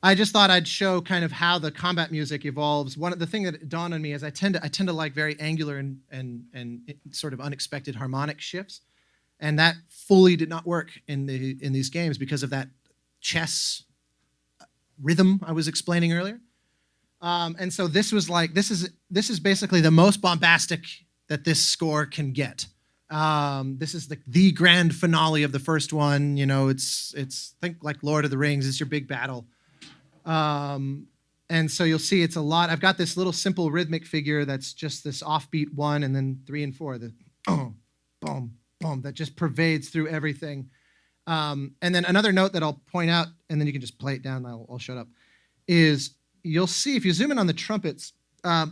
I just thought I'd show kind of how the combat music evolves. One of the thing that dawned on me is I tend to like very angular and sort of unexpected harmonic shifts, and that fully did not work in these games because of that chess rhythm I was explaining earlier. And so this was like this is basically the most bombastic that this score can get. This is the grand finale of the first one. You know, it's think like Lord of the Rings. It's your big battle. And so you'll see it's a lot. I've got this little simple rhythmic figure that's just this offbeat 1 and then 3 and 4, the boom, boom, that just pervades through everything. And then another note that I'll point out, and then you can just play it down and I'll shut up, is you'll see if you zoom in on the trumpets,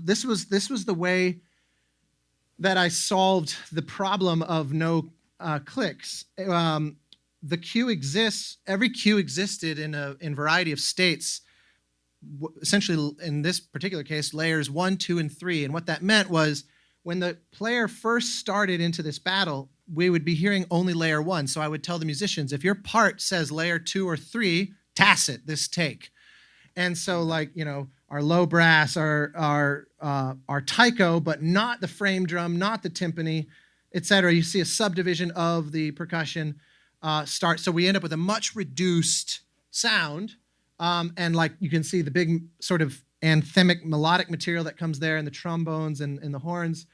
this was the way that I solved the problem of no clicks. The cue exists, every cue existed in a variety of states, essentially in this particular case, layers 1, 2, and 3. And what that meant was when the player first started into this battle, we would be hearing only layer 1. So I would tell the musicians, if your part says layer 2 or 3, tacit, this take. And so like, you know, our low brass, our taiko, but not the frame drum, not the timpani, etc. You see a subdivision of the percussion start. So we end up with a much reduced sound. And like you can see the big sort of anthemic melodic material that comes there and the trombones and the horns.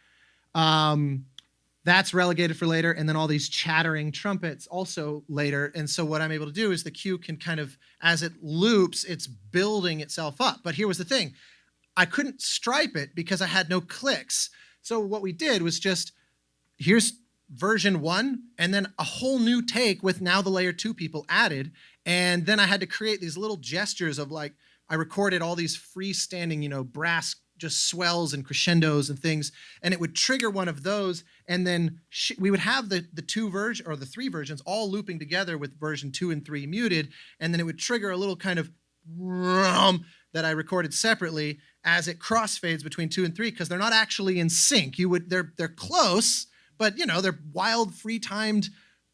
That's relegated for later. And then all these chattering trumpets also later. And so what I'm able to do is the cue can kind of, as it loops, it's building itself up. But here was the thing. I couldn't stripe it because I had no clicks. So what we did was just, here's version 1, and then a whole new take with now the layer 2 people added. And then I had to create these little gestures of like, I recorded all these freestanding, you know, brass just swells and crescendos and things, and it would trigger one of those, and then we would have the 2 version or the 3 versions all looping together with version 2 and 3 muted, and then it would trigger a little kind of that I recorded separately as it crossfades between 2 and 3 because they're not actually in sync. They're close, but you know, they're wild, free-timed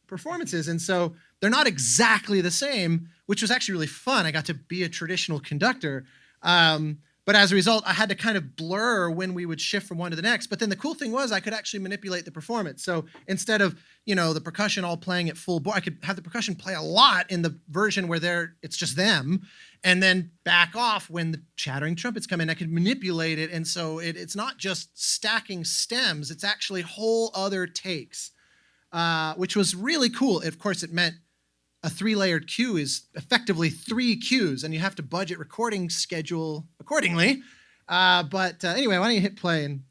performances, and so they're not exactly the same, which was actually really fun. I got to be a traditional conductor. But as a result, I had to kind of blur when we would shift from one to the next. But then the cool thing was I could actually manipulate the performance. So instead of, you know, the percussion all playing at full bore, I could have the percussion play a lot in the version where it's just them, and then back off when the chattering trumpets come in. I could manipulate it. And so it's not just stacking stems, it's actually whole other takes, which was really cool. Of course, it meant a 3-layered cue is effectively 3 cues, and you have to budget recording schedule accordingly. But anyway, why don't you hit play and